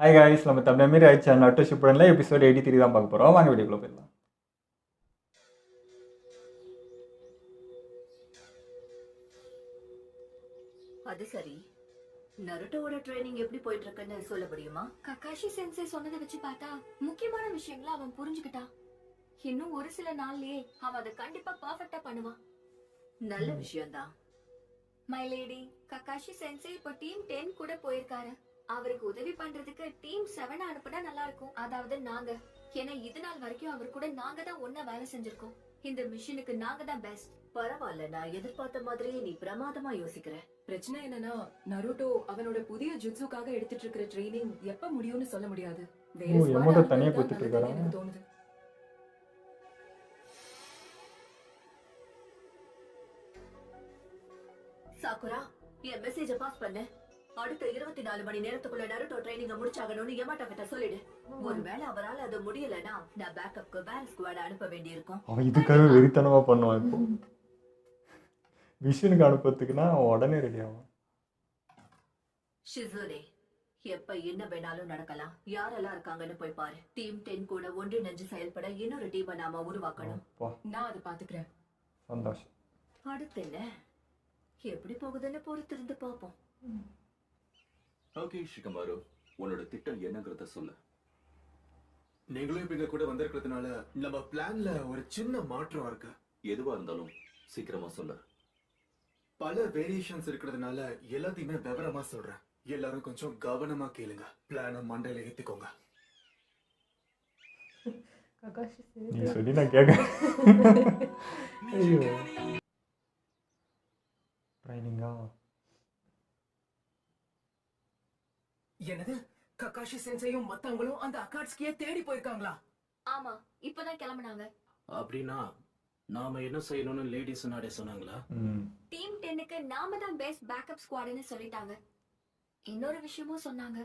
Hi guys, நம்ம தமிழ் மாரி ஆயிடுச்சு நட்டு ஷிப்புடனில் எபிசோட் 83 தான் பார்க்க போகிறோம். வாங்க வீடியோக்குள்ள போயிடலாம். அது சரி, நருட்டோவோட ட்ரைனிங் எப்படி போயிட்டு இருக்குன்னு சொல்ல முடியுமா? ககாஷி சென்சே சொன்னதை வச்சு பார்த்தா முக்கியமான விஷயங்களை அவன் புரிஞ்சுக்கிட்டான். இன்னும் ஒரு சில நாள்லயே அவன் அதை கண்டிப்பா பர்ஃபெக்ட்டா பண்ணுவான். நல்ல விஷயம்தான். மை லேடி, ககாஷி சென்சே இப்போ டீம் 10 கூட போயிருக்காரு. அவருக்கு உதவி பண்றதுக்கு டீம் 7 அனுப்புனா நல்லா இருக்கும். அதாவது நாங்க. ஏன்னா இது நாள் வரைக்கும் அவர் கூட நாங்க தான் ஒண்ணா வேலை செஞ்சிருக்கோம். இந்த மிஷனுக்கு நாங்க தான் பெஸ்ட். பரவாயில்ல, நான் எதிர்பார்த்த மாதிரியே நீ பிரமாதமா யோசிக்கிற. பிரச்சனை என்னன்னா, நருட்டோ அவனோட புதிய ஜுட்சுக்காக எடுத்துட்டு இருக்கிற ட்ரெய்னிங் எப்ப முடியும்னு சொல்ல முடியாது. வேற ஓ, squad எமோட்டோ தனியா அனுப்புறது தான் கொடுத்துட்டு இருக்காரா? நல்லதுன்னு எனக்கு தோணுது. சாக்குரா, என் மெசேஜ பாஸ் பண்ணு. அடுத்த 24 மணி நேரத்துக்குள்ள நருட்டோ ட்ரைனிங்க முடிச்சாகணும்னு யமாட்டோ கிட்ட சொல்லிடு. ஒருவேளை அவரால் அது முடியலனா நான் பேக்கப்க்கு வேற ஸ்குவாட் அனுப்ப வேண்டியிருக்கும். அவன் இதுக்காக வெறித்தனமாக பண்ணுவான். இப்போ மிஷினுக்கு அனுப்புறதுக்குன்னா அவன் உடனே ரெடி ஆகும். ஷிசுனே, எப்ப என்ன வேணாலும் நடக்கலாம். யாரெல்லாம் இருக்காங்கன்னு போய் பாரு. டீம் 10 கூட ஒன்றிணைஞ்சு செயல்பட இன்னொரு டீமை நாம உருவாக்கணும். அப்பா, நான் அதை பாத்துக்கிறேன். சந்தோஷம். அடுத்து என்ன எப்படி போகுதுன்னு பொறுத்திருந்து பார்ப்போம். ஓகே ஷிகமாரு, உன்னோட திட்டம் என்னங்கிறத சொல்லு. நீங்களும் இப்ப எங்க கூட வந்திருக்கிறதுனால நம்ம பிளான்ல ஒரு சின்ன மாற்றம் இருக்கு. எதுவா இருந்தாலும் சீக்கிரமா சொல்லு. பல வேரியேஷன்ஸ் இருக்கிறதுனால எல்லாத்தையுமே விவரமா சொல்றேன். எல்லாரும் கொஞ்சம் கவனமா கேளுங்க. பிளான மண்டையில ஏத்திக்கோங்க. நீ சொல்லி நான் கேட்க. ஐயோ, ட்ரைனிங்கா? என்னது, ககாஷி சென்சையும் மத்தவங்களும் அந்த அகாட்ஸ்கியே தேடி போயிருக்காங்களா? ஆமா, இப்பதான் கிளம்புனாங்க. அப்படின்னா நாம என்ன செய்யணும்னு லேடிஸ் நாடே சொன்னாங்களா? டீம் 10க்கு நாம தான் பெஸ்ட் பேக்கப் ஸ்குவாட்னு சொல்லிட்டாங்க. இன்னொரு விஷயமும் சொன்னாங்க.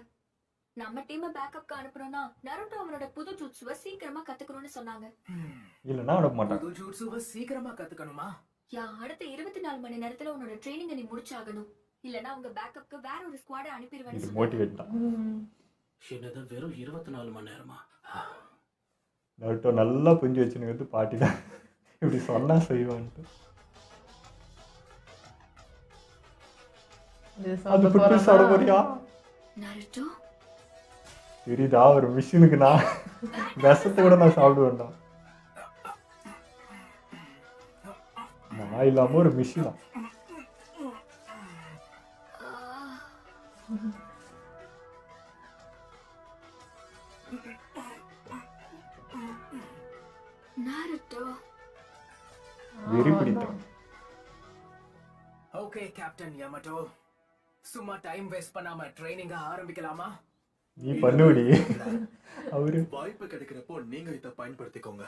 நம்ம டீமை பேக்கப்க்கு அனுப்புறோம்னா நருட்டோ அவனோட புது ஜுட்சுவை சீக்கிரமா கத்துக்கணும்னு சொன்னாங்க. இல்லைன்னா அனுப்ப மாட்டான். புது ஜூட்சுவை சீக்கிரமா கத்துக்கணுமா? அடுத்த 24 மணி நேரத்துல உன்னோட ட்ரைனிங்க நீ முடிச்சாகணும். இல்லனா உங்க பேக்கப்க்கு வேற ஒரு ஸ்குவாட அனுப்பிடுவேன்னு இது சொன்னாங்க. மோட்டிவேட் தான். என்னது, வெறும் 24 மணி நேரமா? நருட்டோ நல்லா புரிஞ்சு வச்சுன்னு பாட்டி தான் இப்படி சொன்னா செய்வான்ட்டு. அது புட்டு சாப்பிட போறியா? நருட்டோ, தெரியுதா, ஒரு மிஷினுக்கு நான் விஷத்தை கூட நான் சாப்பிட வேண்டாம். நான் இல்லாம ஒரு மிஷினா? நருட்டோ. வெறி பிடித்தம். ஓகே கேப்டன் யமட்டோ, சும்மா டைம் வேஸ்ட் பண்ணாம ட்ரைனிங்க ஆரம்பிக்கலாமா? நீ பண்ணுவடி. அவரு வாய்ப்பு கிடைக்கிறப்போ நீங்க இதை பயன்படுத்திக்கோங்க.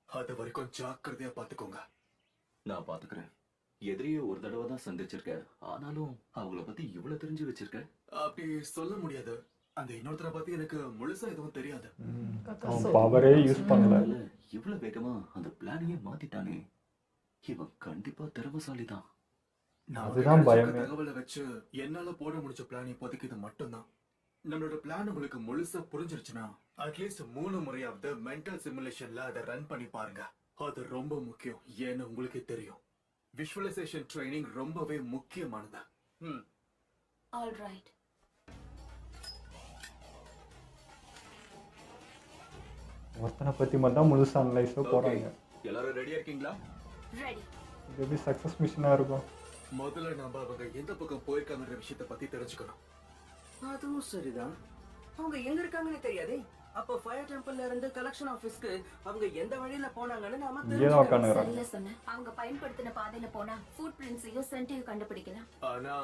அது வரைக்கும் ஜாக்கிரதையா பாத்துக்கோங்க. நான் பாத்துக்கிறேன். எதிரியே ஒரு தடவை தான் சந்திச்சிருக்க, ஆனாலும் அவங்கள பத்தி இவ்வளவு தெரிஞ்சு வச்சிருக்க. அப்படி சொல்ல முடியாது. அந்த இன்னொருத்தரை பத்தி எனக்கு முழுசா எதுவும் தெரியாது. அவன் பவரே யூஸ் பண்ணல. இல்ல, இவ்வளவு வேகமா அந்த பிளானையே மாத்திட்டானே. இவன் கண்டிப்பா திறமசாலி தான். அதுதான் பயமே. தகவலை வச்சு என்னால போட முடிச்ச பிளான் இப்போதைக்கு இது மட்டும்தான். நம்மளோட பிளான் உங்களுக்கு முழுசா புரிஞ்சிருச்சுன்னா அட்லீஸ்ட் 3 முறையாவது மென்டல் சிமுலேஷன்ல அதை ரன் பண்ணி பாருங்க. அது ரொம்ப முக்கியம். ஏன்னு உங்களுக்கே தெரியும், விஷுவலைசேஷன் ட்ரைனிங் ரொம்பவே முக்கியமானது. All right. ஒருத்தனை பத்தி மட்டும் முழுசா அனலைஸ் Okay, போறாங்க. எல்லாரும் ரெடியா இருக்கீங்களா? ரெடி. இது எப்படி சக்சஸ் மிஷனா இருக்கும்? முதல்ல நம்ம அவங்க எந்த பக்கம் போயிருக்காங்கன்ற விஷயத்தை பத்தி தெரிஞ்சுக்கணும். அதுவும் சரிதான். அவங்க எங்க இருக்காங்கன்னு தெரியாதே. அப்ப ஃபயர் டெம்பிள்ல இருந்து கலெக்ஷன் ஆபீஸ்க்கு அவங்க எந்த வழியில போனாங்கன்னு நாம இங்கே தான் தெரிஞ்சுக்கணும். உட்காந்துக்கிறாங்க. சரியா சொன்ன. அவங்க பயன்படுத்தின பாதையில போனா ஃபுட் பிரிண்ட்ஸையும் சென்டையும் கண்டுபிடிக்கலாம். ஆனா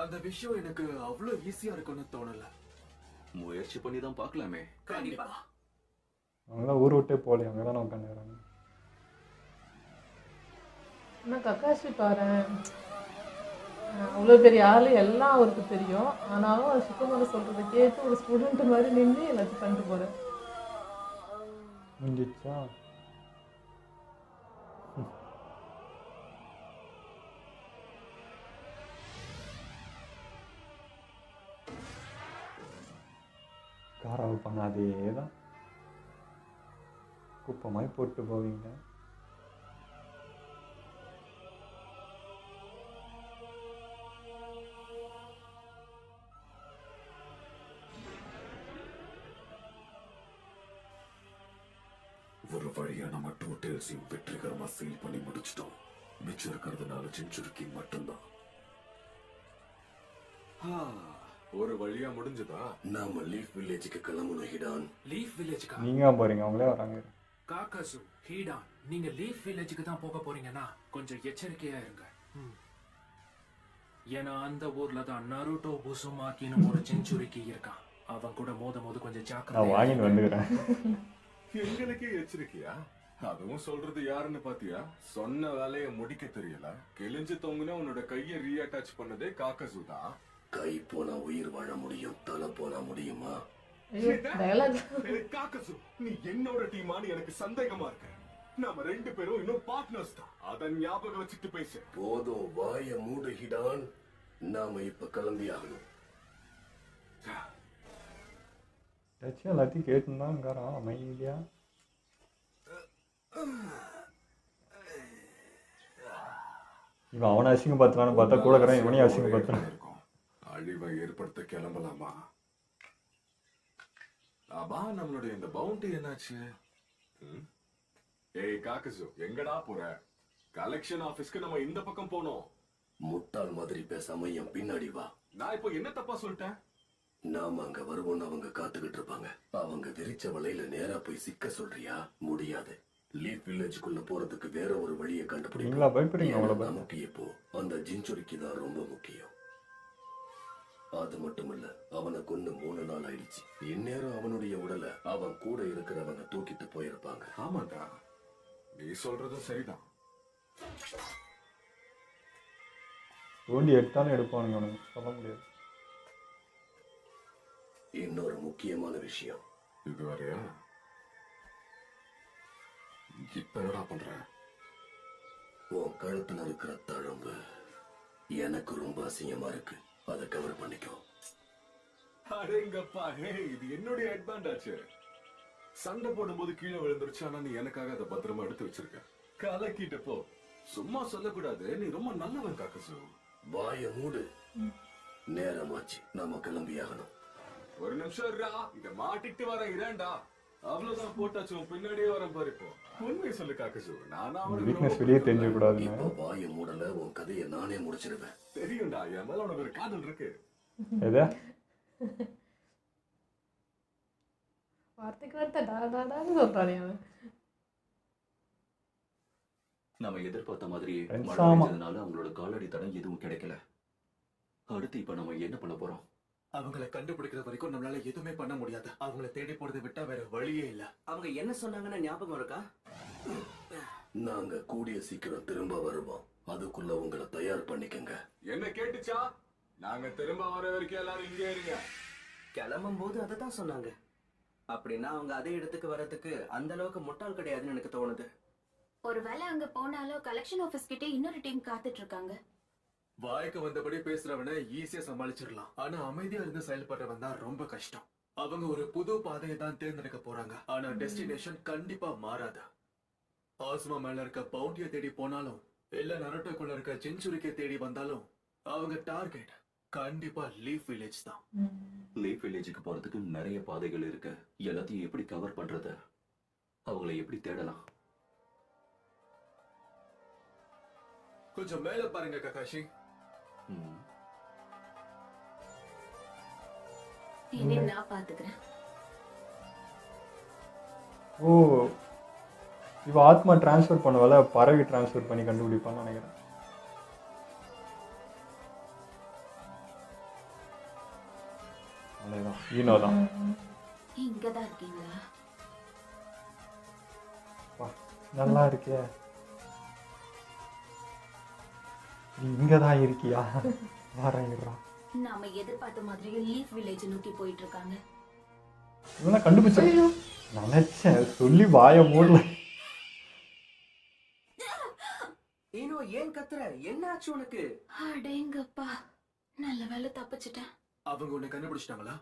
அந்த விஷயம் எனக்கு அவ்வளவு ஈஸியா இருக்கும்னு தோணல. முயற்சி பண்ணி தான் பார்க்கலாமே. கண்டிப்பா. அவங்களாம் ஊர் விட்டே போகல, அங்கே தானே உட்காந்துக்கிறாங்க. ஆனால் கக்காஷி பாரு, அவ்வளோ பெரிய ஆள் எல்லாம் அவருக்கு தெரியும். ஆனாலும் அவர் சுத்தமாக சொல்கிறத கேட்டு ஒரு ஸ்டூடெண்ட் மாதிரி நின்று எல்லாத்தையும் பண்ணிட்டு போகிறேன். முடிஞ்சிச்சா? கொடுப்பாங்க, அதே தான் குப்பை மாதிரி போட்டு போவீங்க. ஒரு வழியா நம்ம டூ டேல்ஸையும் வெற்றிகரமா சீல் பண்ணி முடிச்சிட்டோம். மிச்சம் இருக்கிறதுனால செஞ்சுரிக்கு மட்டும்தான். ஒரு வழியா முடிஞ்சதா? நாம லீஃப் வில்லேஜுக்கு கிளம்பணும் ஹிடான். லீஃப் வில்லேஜுக்கா? நீங்க போறீங்க, அவங்களே வராங்க. காக்காசு, ஹீடான், நீங்க லீஃப் வில்லேஜுக்கு தான் போக போறீங்கன்னா கொஞ்சம் எச்சரிக்கையா இருங்க. ஏன்னா அந்த ஊர்ல தான் நருட்டோ புசுமாக்கின்னு ஒரு செஞ்சுரிக்கு இருக்கான். அவன் கூட மோத கொஞ்சம் நான் ஜாக்கிரதையா வாங்கிட்டு வந்துக்கிறேன். எங்களுக்கே எச்சரிக்கையா? அதுவும் சொல்றது யாருன்னு பாத்தியா? சொன்ன வேலையை முடிக்க தெரியல, கிழிஞ்சு தொங்குன உன்னோட கையை ரீஅட்டாச் பண்ணதே காக்கசு தான். கை போனா உயிர் வாழ முடியும், தலை போனா முடியுமா? ஐயோ டயலாக். காக்கசு, நீ என்னோட டீமான்னு எனக்கு சந்தேகமா இருக்கு. நாம 2 பேரும் இன்னும் பார்ட்னர்ஸ் தான். அத ஞாபகம் வச்சுட்டு பேசு. போதும், வாய மூடு ஹிடான். நாம இப்ப கிளம்பி ஆகணும். ஏதாச்சும் எல்லாத்தையும் கேட்டுருந்தாங்கிறான் அமைதியா. இவன் அவனை அசிங்கப்படுத்தலான்னு பார்த்தா கூட இருக்கிறான் இவனையும் அசிங்கப்படுத்துறான். அழிவை ஏற்படுத்த கிளம்பலாமா? ஆபா, நம்மளுடைய இந்த பவுண்டி என்னாச்சு? ஏய் காக்கசு, எங்கடா போற? கலெக்ஷன் ஆபீஸ்க்கு நம்ம இந்த பக்கம் போனோம். முட்டாள் மாதிரி பேசாம என் பின்னாடி வா. நான் இப்போ என்ன தப்பா சொல்லிட்டேன்? நாம அங்க வருவோம்னு அவங்க காத்துக்கிட்டு இருப்பாங்க. அவங்க விரிச்ச வலையில நேரா போய் சிக்க சொல்றியா? முடியாது. லீஃப் வில்லேஜுக்குள்ள போறதுக்கு வேற ஒரு வழியை நீங்களா கண்டுபிடிக்கலாம். பயப்படுறீங்க அவ்வளோ பயப்பட? நமக்கு இப்போ அந்த ஜின்சுரிக்கு தான் ரொம்ப முக்கியம். அது மட்டும் இல்ல, அவனை கொன்னு 3 நாள் ஆயிடுச்சு. இந்நேரம் அவனுடைய உடலை அவன் கூட இருக்கிறவங்க தூக்கிட்டு போயிருப்பாங்க. ஆமாண்டா, நீ சொல்றதும் சரிதான். தோண்டி எடுத்தாலும் எடுப்பானுங்க, அவனுக்கு சொல்ல முடியாது. இன்னொரு முக்கியமான விஷயம். இதுவரையா? இப்ப என்னடா பண்ற? உன் கழுத்துல இருக்கிற தழும்பு எனக்கு ரொம்ப அசிங்கமா இருக்கு. அதை கவர் பண்ணிக்கோ. அடேங்கப்பா, இது என்னுடைய அட்வான்டேஜ். சண்டை போடும்போது கீழே விழுந்துருச்சு, ஆனா நீ எனக்காக அதை பத்திரமா எடுத்து வச்சிருக்க. கலக்கிட்டு போ. சும்மா சொல்லக்கூடாது, நீ ரொம்ப நல்லவன் காக்கசு. வாய மூடு. நேரமாச்சு, நாம கிளம்பி ஆகணும். ஒரு நிமிஷம் இருடா, இத மாட்டிட்டு வர இரண்டா. அவ்வளவுதான், போட்டாச்சு. பின்னாடியே வரேன் பாரு. இப்போ உண்மை சொல்லு காக்கசு, நானா வீக்னஸ் வெளியே தெரிஞ்சக்கூடாதுன்னு. இப்ப வாய மூடல, உன் கதையை நானே முடிச்சிருவேன். தெரியும்டா, என் மேல உனக்கு ஒரு காதல் இருக்கு. எதா வார்த்தைக்கு வார்த்தை டாடான்னு சொல்றானே அவன். நம்ம எதிர்பார்த்த மாதிரி Friends மழை ஆமா. பெஞ்சதுனால அவங்களோட காலடி தடம் எதுவும் கிடைக்கல. அடுத்து இப்ப நம்ம என்ன பண்ண போறோம்? அவங்கள கண்டுபிடிக்கிற வரைக்கும் நம்மளால எதுவுமே பண்ண முடியாது. அவங்கள தேடி போறதை விட்டா வேற வழியே இல்ல. அவங்க என்ன சொன்னாங்கன்னு ஞாபகம் இருக்கா? நாங்க கூடிய சீக்கிரம் திரும்ப வருவோம். அதுக்குள்ள உங்களை தயார் பண்ணிக்கங்க. என்ன கேட்டுச்சா? நாங்க திரும்ப வர வரைக்கும் எல்லாரும் இங்கே இருங்க. கிளம்பும் போது அதை தான் சொன்னாங்க. அப்படின்னா அவங்க அதே இடத்துக்கு வர்றதுக்கு அந்த அளவுக்கு முட்டாள் கிடையாதுன்னு எனக்கு தோணுது. ஒருவேளை அங்க போனாலும் கலெக்ஷன் ஆபீஸ் கிட்ட இன்னொரு டீம் காத்துட்டு இருக்காங்க. வாய்க்கு வந்தபடி பேசுறவனை ஈஸியா சமாளிச்சிடலாம். ஆனா அமைதியா இருந்து செயல்படுறவன் தான் ரொம்ப கஷ்டம். அவங்க ஒரு புது பாதையை தான் தேர்ந்தெடுக்க போறாங்க. ஆனா டெஸ்டினேஷன் கண்டிப்பா மாறாது. ஆஸ்மா மேல இருக்க பவுண்டியை தேடி போனாலும் இல்ல நருட்டோக்குள்ள இருக்க செஞ்சுரிக்கை தேடி வந்தாலும் அவங்க டார்கெட் கண்டிப்பா லீஃப் வில்லேஜ் தான். லீஃப் வில்லேஜுக்கு போறதுக்கு நிறைய பாதைகள் இருக்கு. எல்லாத்தையும் எப்படி கவர் பண்றது? அவங்கள எப்படி தேடலாம்? கொஞ்சம் மேல பாருங்க ககாஷி. இனி நான் பாத்துக்கிறேன். ஓ, இவ ஆத்மா டிரான்ஸ்ஃபர் பண்ணுவால, பறவை டிரான்ஸ்ஃபர் பண்ணி கண்டுபிடிப்பான்னு நினைக்கிறேன். அதேதான், ஈனோ தான். இங்கதான் இருக்கீங்களா? நல்லா இருக்கே. நீ இங்கதான் இருக்கியா? வரேங்கிறா. நாம எதிர்பார்த்த மாதிரியே லீஃப் வில்லேஜ் நோக்கி போயிட்டு இருக்காங்க. இவனா கண்டுபிடிச்சா? நினைச்சேன், சொல்லி வாய மூடல. ஈனோ, ஏன் கத்துற? என்ன ஆச்சு உனக்கு? அடேங்கப்பா, நல்ல வேலை தப்பிச்சிட்டேன். அவங்க உன்னை கண்டுபிடிச்சிட்டாங்களா?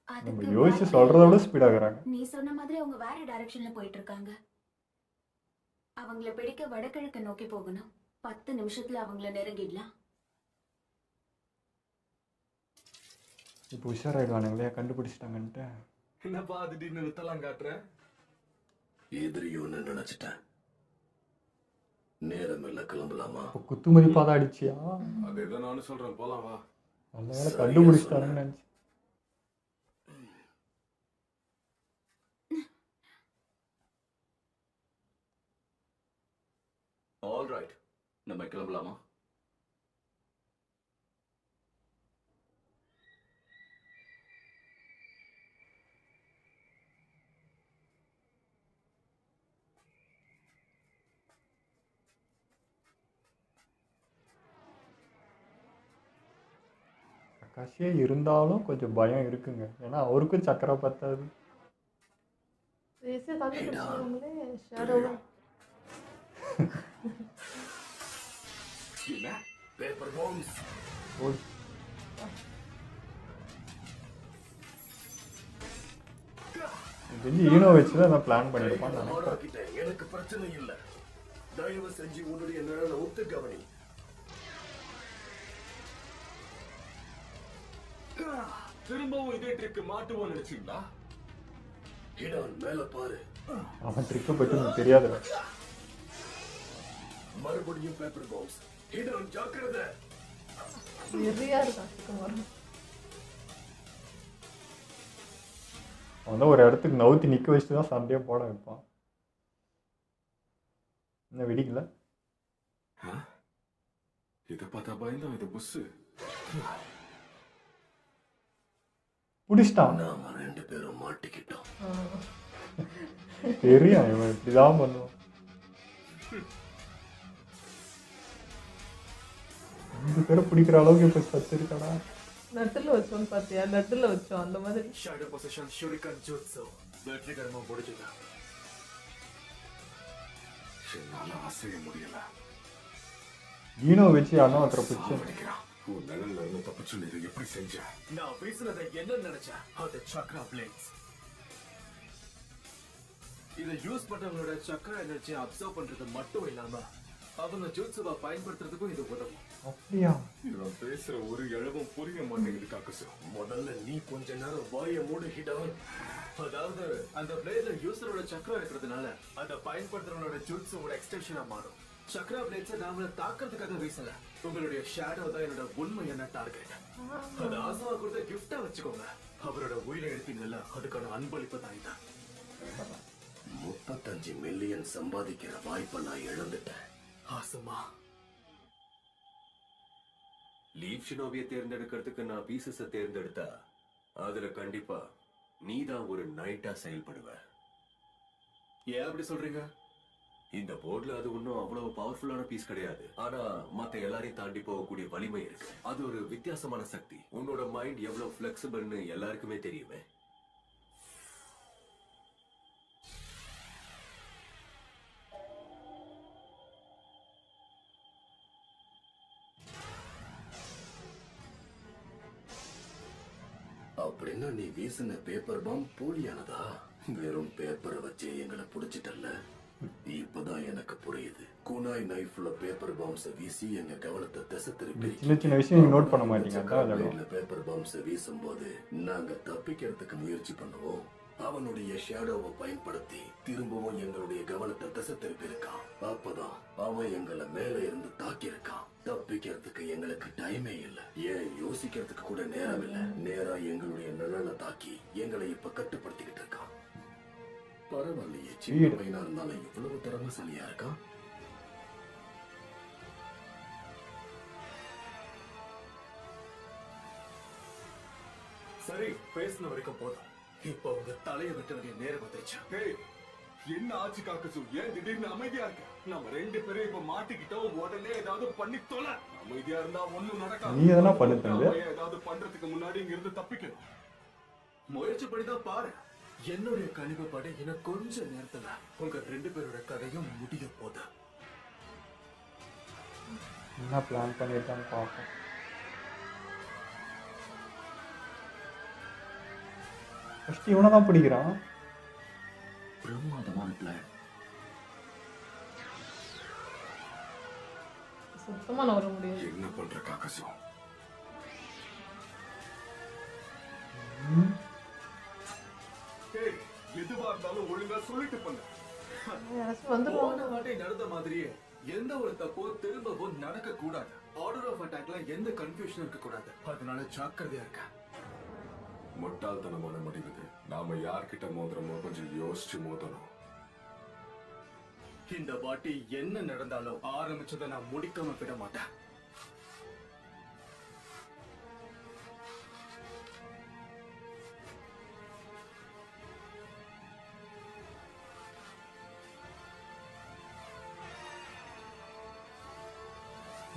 நம்ம அதுக்கு யோசிச்சு வாய்ப்பே சொல்கிறத இல்ல. விட ஸ்பீடாகிறாங்க. நீ சொன்ன மாதிரி அவங்க வேற டைரக்ஷன்ல போயிட்டு இருக்காங்க. அவங்கள பிடிக்க வடகிழக்க நோக்கி போகணும். 10 நிமிஷத்துல அவங்கள நெருங்கிடலாம். இப்போ உஷாராயிடுவானுங்களே கண்டுபிடிச்சிட்டாங்கன்ட்டு. என்னப்பா திடீர்னு நிறுத்தலாம் காட்டுற? எதிரியோன்னு நினைச்சிட்டேன். நேரம் இல்ல, கிளம்பலாமா? இப்போ குத்து மதிப்பாக தான் அடிச்சியா? அதேதான் நானும் சொல்றேன், போலாம் வா. நல்ல வேலை சரியா கண்டுபிடிச்சிட்டாங்கன்னு நினச்சி. ஆல் ரைட், நம்ம கிளம்பலாமா? கக்காஷியே இருந்தாலும் கொஞ்சம் பயம் இருக்குங்க. ஏன்னா அவருக்கும் சக்கரை பத்தாது. ஈஸியாக கண்டுபிடிச்சிருவாங்களே ஷேடோவை. என்ன? Paper palms. ஓ, தெரிஞ்சு ஈனோ வச்சு தான் நான் பிளான் பண்ணியிருப்பான்னு நினைக்கிறேன். ஆளாக்கிட்டேன். எனக்கு பிரச்சனை இல்ல. தயவு செஞ்சு உன்னுடைய நிழலை ஒத்து கவனி. திரும்பவும் இதே ட்ரிக் மாட்டுவோம் நினைச்சீங்களா? ஹிடான், மேல பாரு. அவன் ட்ரிக்கை பற்றி எனக்கு தெரியாதுடா. மறுபடியும் பேப்பர் பாம்ஸ். ஹிடான், ஜாக்கிரதை. வெறியா இருக்கான் சுக்குமாரன். அவன் தான் ஒரு இடத்துக்கு நவுத்தி நிற்க வச்சுட்டு தான் சண்டையே போட வைப்பான். என்ன வெடிக்கல? இதை பார்த்தா பயந்தான் இது புஸ்ஸு. பிடிச்சிட்டான். நாம 2 பேரும் மாட்டிக்கிட்டோம். தெரியும் இவன் இப்படிதான் பண்ணுவான். 2 பேரை பிடிக்கிற அளவுக்கு இப்போ சத்து இருக்காடா. நட்டுல வச்சோன்னு பார்த்தியா? நட்டுல வச்சோம் அந்த மாதிரி. ஷேடோ பொசிஷன் ஷூரிகன் ஜூட்ஸு வெற்றிகரமா முடிஞ்சதா? என்னால அசைய முடியல. ஈனோ வச்சு அண்ணா ஒருத்தரை பிடிச்சி உன் நிழல்ல இருந்து தப்பிச்சு நீ இதை எப்படி செஞ்ச? நான் பேசுனதை என்ன நினைச்சேன்? அது சக்ரா பிளேட்ஸ். இதை யூஸ் பண்றவங்களோட சக்ரா எனர்ஜியை அப்சர்வ் பண்றது மட்டும் இல்லாம அவங்க ஜூட்ஸுவை பயன்படுத்துறதுக்கும் இது உதவும். அப்படியா? இவன் பேசுற ஒரு இழவும் புரிய மாட்டேங்குது காக்கசு. முதல்ல நீ கொஞ்ச நேரம் வாயை மூடு ஹிடான். அதாவது அந்த பிளேட்ல யூசரோட சக்ரா இருக்கிறதுனால அதை பயன்படுத்துறவங்களோட ஜூட்ஸோட எக்ஸ்டென்ஷனா மாறும். சக்ரா பிளேட்ஸை நாம தாக்குறதுக்காக வீசல. உங்களுடைய ஷேடோ தான் என்னோட உண்மையான டார்கெட். அது ஆசமா கொடுத்த கிஃப்டா வச்சுக்கோங்க. அவரோட உயிரை எடுப்பீங்கல்ல, அதுக்கான அன்பளிப்பு தான் இது. 35 மில்லியன் சம்பாதிக்கிற வாய்ப்பை நான் இழந்துட்டேன். ஆசமா லீவ் ஷினோபியை தேர்ந்தெடுக்கிறதுக்கு நான் பீசஸை தேர்ந்தெடுத்தா அதுல கண்டிப்பா நீதான் ஒரு நைட்டா செயல்படுவ. ஏன் அப்படி சொல்றீங்க? இந்த போர்டுல அது ஒன்றும் அவ்வளவு பவர்ஃபுல்லான பீஸ் கிடையாது. ஆனா மத்த எல்லாரையும் தாண்டி போகக்கூடிய வலிமை இருக்கு. அது ஒரு வித்தியாசமான சக்தி. உன்னோட மைண்ட் எவ்வளவு பிளெக்சிபிள்னு எல்லாருக்குமே தெரியுமே. அப்படின்னா நீ வீசின பேப்பர் பாம் போலியானதா? வெறும் பேப்பரை வச்சே எங்களை புடிச்சிட்டல்ல. இப்பதான் எனக்கு புரியுது. குனாய் நைஃப்ல பேப்பர் பாம்ஸ் வீசி எங்க கவனத்தை திசை திருப்பி சின்ன சின்ன விஷயம் நீங்க நோட் பண்ண மாட்டீங்க. அதான் விளையாடுவோம். பேப்பர் பாம்ஸ் வீசும்போது நாங்க தப்பிக்கிறதுக்கு முயற்சி பண்ணுவோம். அவனுடைய ஷேடோவை பயன்படுத்தி திரும்பவும் எங்களுடைய கவனத்தை திசை திருப்பி இருக்கான். அப்பதான் அவன் எங்களை மேல இருந்து தாக்கி இருக்கான். தப்பிக்கிறதுக்கு எங்களுக்கு டைமே இல்ல. ஏன் யோசிக்கிறதுக்கு கூட நேரம் இல்ல. நேரா எங்களுடைய நிழலை தாக்கி எங்களை இப்ப கட்டுப்படுத்திக்கிட்டு இருக்கான். பரவாயில்லையே, சின்ன பையனா இருந்தாலும் இவ்வளவு திறமைசாலியா இருக்கான். சரி, பேசின வரைக்கும் போதும். இப்ப உங்க தலையை வெட்ட வேண்டிய நேரம் வந்துருச்சு. என்ன ஆச்சு காக்கசு? ஏன் திடீர்னு அமைதியா இருக்க? நம்ம 2 பேரும் இப்ப மாட்டிக்கிட்டோம். உடனே ஏதாவது பண்ணி தொலை. அமைதியா இருந்தா ஒண்ணும் நடக்காது. நீ எதனா பண்ணு தம்பி. ஏதாவது பண்றதுக்கு முன்னாடி இங்க இருந்து தப்பிக்கணும். முயற்சி பண்ணிதான் பாரு. என்னுடைய கணிவுப்படி இன்னும் கொஞ்ச நேரத்துல உங்க 2 பேரோட கதையும் முடிய போகுது. என்ன பிளான் பண்ணியிருக்கான்னு பார்ப்போம். ஃபஸ்ட்டு இவனை தான் பிடிக்கிறான். பிரமாதமான பிளான். சுத்தமாக நான் வர முடியாது. என்ன பண்ற காக்கசு? எதுவா இருந்தாலும் ஒழுங்கா சொல்லிட்டு பண்ண. யாராச்சும் வந்துடுவாங்க. போன வாட்டி நடந்த மாதிரியே எந்த ஒரு தப்பும் திரும்பவும் நடக்க கூடாது. ஆர்டர் ஆஃப் அட்டாக்ல எந்த கன்ஃபியூஷனும் இருக்க கூடாது. அதனால ஜாக்கிரதையா இருக்க. முட்டாள்தனமான முடிவு. நாம யார்கிட்ட மோதுறோமோ கொஞ்சம் யோசிச்சு மோதணும். இந்த வாட்டி என்ன நடந்தாலும் ஆரம்பிச்சதை நான் முடிக்காம விட மாட்டேன்.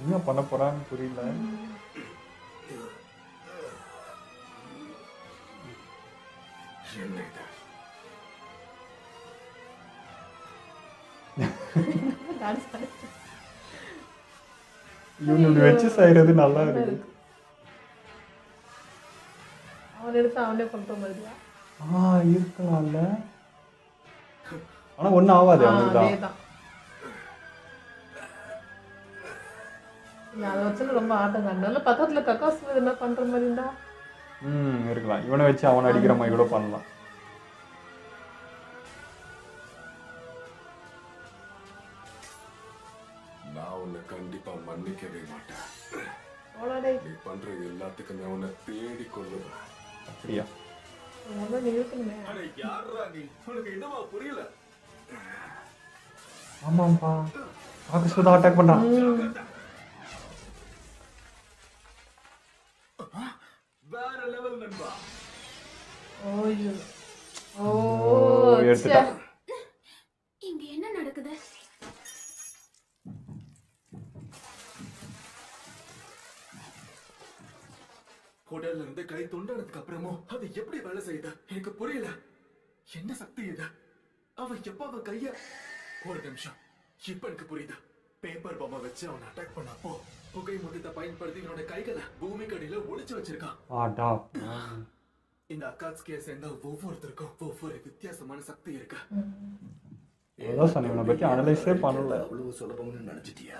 என்ன பண்ண போறான்னு புரியல. என்ன இது? இவனு இப்படி வச்சு செய்யறது நல்லா இருக்கு. அவன் எடுத்து அவனே பண்ற மாதிரியா? இருக்கலாம்ல. ஆனா ஒன்றும் ஆகாது. அவனுக்கு தான் அதேதான். அதை வச்சு ரொம்ப ஆட்டம் காட்டினால பக்கத்துல கக்காசு என்ன பண்ற மாதிரி இருந்தா இருக்கலாம். இவனை வச்சு அவனை அடிக்கிற மாதிரி கூட பண்ணலாம். நான் உன்னை கண்டிப்பா மன்னிக்கவே மாட்டேன். நீ பண்ற எல்லாத்துக்குமே உன்னை தேடி கொள்ளுவேன். அப்படியா? நீ இருக்கணுமே. யாரா நீ? உனக்கு என்னவா புரியல? ஆமாம்பா, காக்கசு தான் அட்டாக் பண்றான். வேற லெவல் நண்பா. எடுத்துட்டான். இங்க என்ன நடக்குது? உடல்ல இருந்து கை துண்டானதுக்கு அப்புறமும் அது எப்படி வேலை செய்யுது எனக்கு புரியல. என்ன சக்தி இது? அவன் எப்ப அவன் கைய ஒரு நிமிஷம் இப்ப எனக்கு புரியுது. பேப்பர் பொம்மை வச்சு அவன் அட்டாக் பண்ணப்போ புகை மூட்டத்தை பயன்படுத்தி என்னோட கைகளை பூமி கடியில ஒளிச்சு வச்சிருக்கான். இந்த அக்காட்ஸ்கியை சேர்ந்த ஒவ்வொருத்தருக்கும் ஒவ்வொரு வித்தியாசமான சக்தி இருக்கு. அதான் சொன்ன, இவனை பத்தி அனலைஸே பண்ணல. அவ்வளவு சுலபம்னு நினைச்சிட்டியா?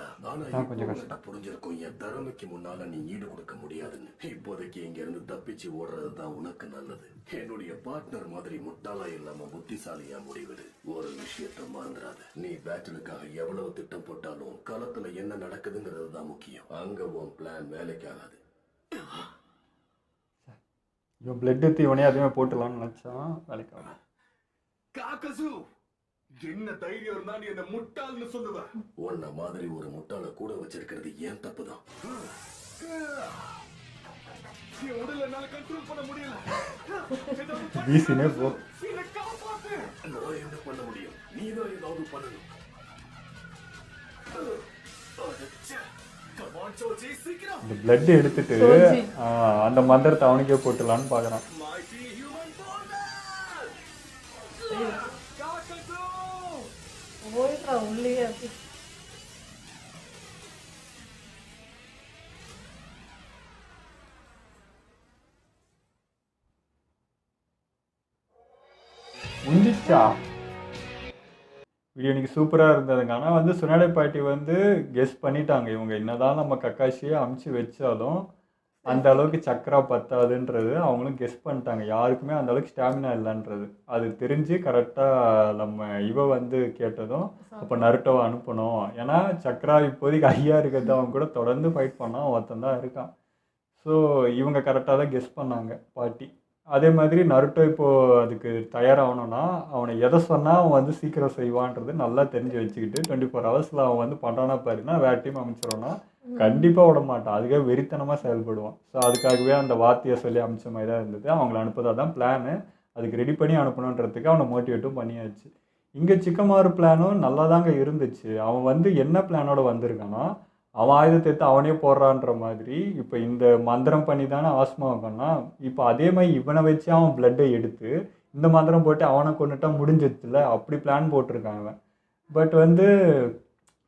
கொஞ்சம் கஷ்டம். புரிஞ்சிருக்கும் என் திறமைக்கு முன்னால நீ ஈடு கொடுக்க முடியாதுன்னு. இப்போதைக்கு இங்க இருந்து தப்பிச்சு ஓடுறதுதான் உனக்கு நல்லது. என்னுடைய பார்ட்னர் மாதிரி முட்டாளா இல்லாம புத்திசாலியா முடிவிடு. ஒரு விஷயத்த மறந்துடாத, நீ பேட்டிலுக்காக எவ்வளவு திட்டம் போட்டாலும் களத்துல என்ன நடக்குதுங்கிறது தான் முக்கியம். அங்க உன் பிளான் வேலைக்கு ஆகாது. இவன் பிளட் எடுத்து இவனே அதுவே போட்டுலான்னு நினைச்சான், வேலைக்கு ஆகும். காக்கசு, என்ன தைரியம் இருந்தா நீ என்ன முட்டாள்னு சொல்லுவ? உன்ன மாதிரி ஒரு முட்டாளை கூட வச்சிருக்கிறது ஏன் தப்புதான். என் உடலை என்னால கண்ட்ரோல் பண்ண முடியல. வீசினே போ. நான் என்ன பண்ண முடியும்? நீதான் ஏதாவது பண்ணணும். இந்த பிளட் எடுத்துட்டு அந்த மந்திரத்தை அவனுக்கே போட்டுலான்னு பாக்குறான். உள்ளே முடிஞ்சிச்சா? வீடியோ இன்னைக்கு சூப்பராக இருந்ததுங்க. ஆனால் வந்து சுனாடே பாட்டி வந்து கெஸ் பண்ணிட்டாங்க, இவங்க என்னதான் நம்ம கக்காஷியை அமுச்சு வச்சாலும் அந்த அளவுக்கு சக்கரா பத்தாதுன்றது அவங்களும் கெஸ் பண்ணிட்டாங்க. யாருக்குமே அந்த அளவுக்கு ஸ்டாமினா இல்லைன்றது அது தெரிஞ்சு கரெக்டாக நம்ம வந்து கேட்டதும் அப்போ நருட்டோவை அனுப்பணும். ஏன்னா சக்கரா இப்போதைக்கு ஐயா இருக்கிறது அவங்க கூட தொடர்ந்து ஃபைட் பண்ணால் ஒருத்தன் தான் இருக்கான். ஸோ இவங்க கரெக்டாக தான் கெஸ் பண்ணாங்க பாட்டி. அதே மாதிரி நருட்டோ இப்போது அதுக்கு தயாராகணும்னா அவனை எதை சொன்னால் அவன் வந்து சீக்கிரம் செய்வான்றது நல்லா தெரிஞ்சு வச்சுக்கிட்டு 24 ஹவர்ஸில் அவன் வந்து பண்ணுறானா பாருன்னா வேறு டீம் அமைச்சிடோன்னா கண்டிப்பாக விட மாட்டான். அதுக்காக வெறித்தனமாக செயல்படுவான். ஸோ அதுக்காகவே அந்த வார்த்தையை சொல்லி அமைச்ச மாதிரி தான் இருந்தது. அவங்கள அனுப்புறதா தான் பிளானு. அதுக்கு ரெடி பண்ணி அனுப்பணுன்றதுக்கு அவனை மோட்டிவேட்டும் பண்ணியாச்சு. இங்கே சிக்கமாரு பிளானும் நல்லா தாங்க இருந்துச்சு. அவன் வந்து என்ன பிளானோட வந்திருக்கானா, அவன் ஆயுதத்தை எடுத்து அவனே போடுறான்ற மாதிரி. இப்போ இந்த மந்திரம் பண்ணி தானே ஆஸ்மா வைக்கணும்னா, இப்போ அதே மாதிரி இவனை வச்சு அவன் பிளட்டை எடுத்து இந்த மந்திரம் போட்டு அவனை கொண்டுட்டா முடிஞ்சிச்சுல, அப்படி பிளான் போட்டிருக்காங்க. பட் வந்து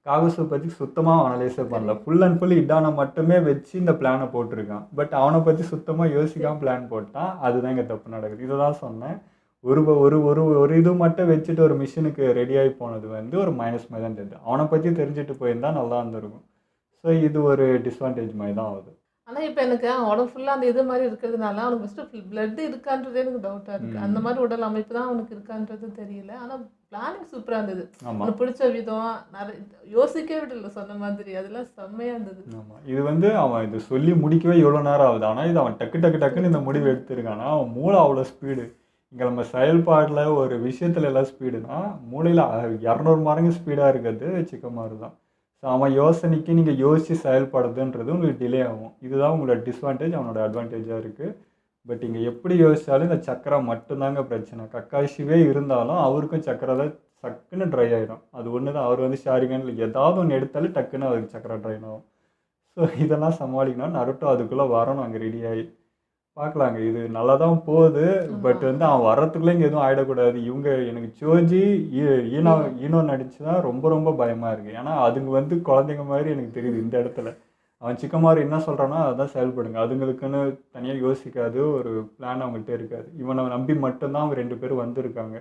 காகுசு பற்றி சுத்தமாக அனலைஸே பண்ணல. ஃபுல் அண்ட் ஃபுல் இடானை மட்டுமே வச்சு இந்த பிளானை போட்டிருக்கான். பட் அவனை பற்றி சுத்தமாக யோசிக்காமல் பிளான் போட்டான். அதுதான் இங்கே தப்பு நடக்குது. இதை தான் சொன்னேன். ஒரு ஒரு ஒரு ஒரு இது மட்டும் வச்சுட்டு ஒரு மிஷினுக்கு ரெடியாகி போனது வந்து ஒரு மைனஸ் மாதிரி தான் தெரியுது. அவனை பற்றி தெரிஞ்சுட்டு போயிருந்தா நல்லா இருந்திருக்கும். ஸோ இது ஒரு டிஸ்அட்வான்டேஜ் மாதிரி தான் ஆகுது. ஆனால் இப்போ எனக்கு உடம்பு ஃபுல்லாக அந்த இது மாதிரி இருக்கிறதுனால அவனுக்கு ஃபஸ்ட்டு பிளட் இருக்கான்றதே எனக்கு டவுட்டாக இருக்குது. அந்த மாதிரி உடல் அமைப்பு தான் அவனுக்கு இருக்கான்றது தெரியல. ஆனால் பிளானிங் சூப்பராக இருந்தது. அவனுக்கு பிடிச்ச விதம் நிறைய யோசிக்கவே விடல சொன்ன மாதிரி, அதெல்லாம் செம்மையாக இருந்தது. ஆமாம், இது வந்து அவன் இது சொல்லி முடிக்கவே எவ்வளோ நேரம் ஆகுது. ஆனால் இது அவன் டக்கு டக்கு டக்குன்னு இந்த முடிவு எடுத்துருக்கானா. அவன் மூளை அவ்வளோ ஸ்பீடு. இங்கே நம்ம செயல்பாடில் ஒரு விஷயத்துல எல்லாம் ஸ்பீடுனா மூளையில் 200 மடங்கு ஸ்பீடாக இருக்கிறது சிக்கமாரு தான். ஸோ அவன் யோசனைக்கு நீங்கள் யோசித்து செயல்படுறதுன்றது உங்களுக்கு டிலே ஆகும். இதுதான் உங்களோட டிஸ்அட்வான்டேஜ், அவனோட அட்வான்டேஜாக இருக்குது. பட் இங்கே எப்படி யோசித்தாலும் இந்த சக்கரை மட்டும்தாங்க பிரச்சனை. கக்காஷிவே இருந்தாலும் அவருக்கும் சக்கரை தான் டக்குன்னு ட்ரை ஆகிடும். அது ஒன்று தான். அவர் வந்து ஷாரிகன் ஏதாவது ஒன்று எடுத்தாலும் டக்குன்னு அவருக்கு சக்கரை ட்ரை ஆகும். ஸோ இதெல்லாம் சமாளிக்கணும். நருட்டோ அதுக்குள்ளே வரணும் அங்கே ரெடியாகி. பார்க்கலாங்க, இது நல்லா தான் போகுது. பட் வந்து அவன் வர்றதுக்குள்ளே இங்கே எதுவும் ஆகிடக்கூடாது. இவங்க எனக்கு சோஜி ஈனோ நடிச்சு தான் ரொம்ப ரொம்ப பயமாக இருக்குது. ஏன்னா அதுங்க வந்து குழந்தைங்க மாதிரி எனக்கு தெரியுது இந்த இடத்துல. அவன் சிக்கமாரு என்ன சொல்கிறானோ அதான் செயல்படுங்க. அதுங்களுக்குன்னு தனியாக யோசிக்காது, ஒரு பிளான் அவங்கள்ட்ட இருக்காது. இவனை நம்பி மட்டும்தான் அவங்க 2 பேரும் வந்திருக்காங்க.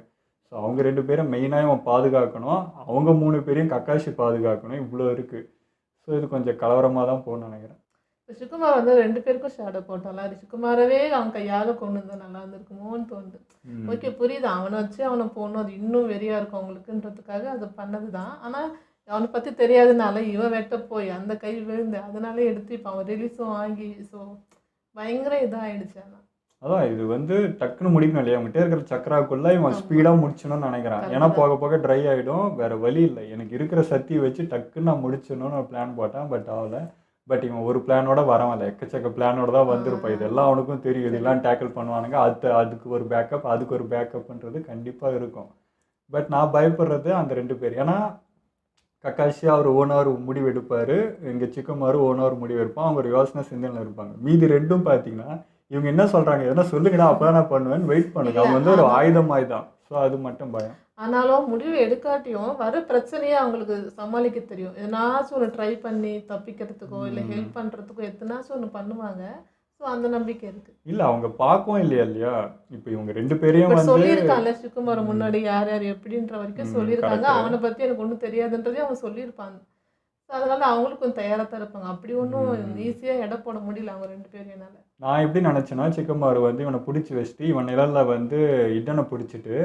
ஸோ அவங்க 2 பேரும் மெயினாக அவன் பாதுகாக்கணும். அவங்க 3 பேரையும் கக்காஷி பாதுகாக்கணும். இவ்வளோ இருக்குது. ஸோ இது கொஞ்சம் கலவரமாக தான் போகணும்னு நினைக்கிறேன். இப்போ சுகுமார் வந்து 2 பேருக்கும் ஷேடோ போட்டால, அது சுகுமாரவே அவன் கையால் கொண்டு வந்தால் நல்லா இருந்திருக்குமோன்னு தோணுது. ஓகே, புரியுது. அவனை வச்சு அவனை போகணும், அது இன்னும் வெறியாக இருக்கும் அவங்களுக்குன்றதுக்காக அது பண்ணது தான். ஆனால் அவனை பற்றி தெரியாதனால இவன் வெட்ட போய் அந்த கை விழுந்து அதனாலே எடுத்து இப்போ அவன் ரிலீஸும் ஆகி ஸோ பயங்கர இதாகிடுச்சு. ஆனால் அதான் இது வந்து டக்குன்னு முடிக்கணும் இல்லையா. அவங்ககிட்ட இருக்கிற சக்கராக்குள்ளே இவன் ஸ்பீடாக முடிச்சணும்னு நினைக்கிறான். ஏன்னா போக போக ட்ரை ஆகிடும். வேறு வழி இல்லை. எனக்கு இருக்கிற சக்தியை வச்சு டக்குன்னு நான் முடிச்சிடணும்னு ஒரு பிளான் போட்டேன். பட் ஆகலை. பட் இவன் ஒரு பிளானோட வரவில்லை, எக்கச்சக்க பிளானோட தான் வந்திருப்பான். இதெல்லாம் அவனுக்கும் தெரியும். இதெல்லாம் டேக்கிள் பண்ணுவானுங்க. அதுக்கு ஒரு பேக்கப், அதுக்கு ஒரு பேக்கப்ன்றது கண்டிப்பாக இருக்கும். பட் நான் பயப்படுறது அந்த 2 பேர். ஏன்னா கக்காஷி அவர் ஓனர் முடிவு எடுப்பார், இங்கே சிக்கமாரு ஓனர் முடிவு எடுப்பான். அவங்க ஒரு யோசனை சிந்தனையில் இருப்பாங்க. மீதி 2ம் பார்த்தீங்கன்னா இவங்க என்ன சொல்கிறாங்க, எதனா சொல்லுங்கடா அப்போ நான் பண்ணுவேன்னு வெயிட் பண்ணுங்க. அவங்க வந்து ஒரு ஆயுதமாய் தான். ஸோ அது மட்டும் பயம். ஆனாலும் முடிவு எடுக்காட்டியும் வர பிரச்சனையே அவங்களுக்கு சமாளிக்க தெரியும். எதனாச்சும் ஒன்று ட்ரை பண்ணி தப்பிக்கிறதுக்கோ இல்லை ஹெல்ப் பண்ணுறதுக்கோ எத்தனாச்சும் ஒன்று பண்ணுவாங்க. ஸோ அந்த நம்பிக்கை இருக்கு. இல்லை அவங்க பார்க்கவும் இல்லையா. இப்போ இவங்க 2 பேரையும் வந்து சொல்லியிருக்காங்கல்ல, சுகுமார் முன்னாடி யார் யார் எப்படின்ற வரைக்கும் சொல்லியிருக்காங்க. அவனை பற்றி எனக்கு ஒன்றும் தெரியாதுன்றதே அவன் சொல்லியிருப்பாங்க. ஸோ அதனால அவங்களும் கொஞ்சம் தயாராக தான் இருப்பாங்க. அப்படி ஒன்றும் ஈஸியாக எடை போட முடியல அவங்க 2 பேரும். என்னால் நான் எப்படி நினச்சேன்னா, சிக்கமாரு வந்து இவனை பிடிச்சி வச்சுட்டு இவன் நிழலில் வந்து இடனை பிடிச்சிட்டு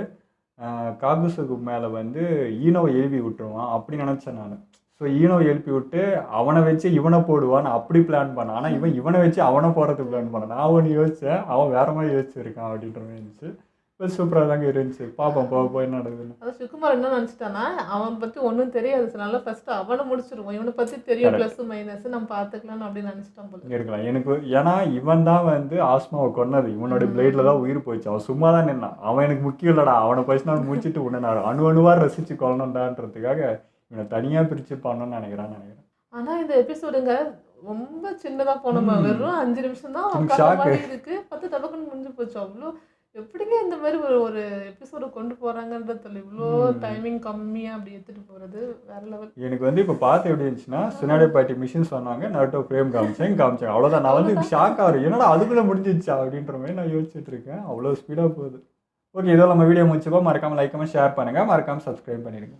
காகுசுக்கு மேலே வந்து ஈனோவை எழுப்பி விட்டுருவான் அப்படி நினச்சேன் நான். ஸோ ஈனோவை எழுப்பி விட்டு அவனை வச்சு இவனை போடுவான் அப்படி பிளான் பண்ணான். ஆனால் இவனை வச்சு அவனை போடுறதுக்கு பிளான் பண்ணான். நான் ஒன்று யோசித்தேன், அவன் வேற மாதிரி யோசிச்சிருக்கான் அப்படின்ற மாதிரி இருந்துச்சு. இப்போ சூப்பராக தாங்க இருந்துச்சு. பார்ப்போம் போக என்ன நடக்குதுன்னு. அதான் சுகுமார் என்ன நினச்சிட்டானா, அவன் பற்றி ஒன்றும் தெரியாது, நல்லா ஃபஸ்ட்டு அவனை முடிச்சிருவோம், இவனை பற்றி தெரியும் ப்ளஸ் மைனஸ் நம்ம பார்த்துக்கலான்னு அப்படின்னு நினச்சிட்டான் போல இருக்கலாம் எனக்கு. ஏன்னா இவன் தான் வந்து ஆஸ்மாவை கொன்னது. இவனோட பிளேடில் தான் உயிர் போயிடுச்சு. அவன் சும்மா தான் நின்னான். அவன் எனக்கு முக்கியம் இல்லைடா, அவனை பற்றி நான் முடிச்சுட்டு உடனே அணுவாக ரசித்து கொள்ளணுண்டான்றதுக்காக இவனை தனியாக பிரித்து பண்ணணும்னு நினைக்கிறேன். ஆனால் இந்த எபிசோடுங்க ரொம்ப சின்னதாக போனோமா, வெறும் 5 நிமிஷம் தான் இருக்கு. 10 டபக்குன்னு முடிஞ்சு போச்சு. அவ்வளோ எப்படிங்க இந்த மாதிரி ஒரு எபிசோடு கொண்டு போகிறாங்கன்றது இவ்வளோ டைமிங் கம்மியாக அப்படி எடுத்துகிட்டு போகிறது வேற லெவல். எனக்கு வந்து இப்போ பார்த்து எப்படி இருந்துச்சுன்னா, சுனாடே பாட்டி மிஷின் சொன்னாங்க, நருட்டோ ஃப்ரேம் காமிச்சேன். அவ்வளோதான். நான் வந்து ஷாக் ஆகிறேன், என்னடா அதுக்குள்ளே முடிஞ்சிச்சா அப்படின்ற மாதிரி நான் யோசிச்சுட்டு இருக்கேன். அவ்வளோ ஸ்பீடாக போகுது. ஓகே, இதோ நம்ம வீடியோ முடிச்சுப்போம். மறக்காமல் லைக் கமெண்ட் ஷேர் பண்ணுங்கள். மறக்காமல் சப்ஸ்கிரைப் பண்ணிடுங்க.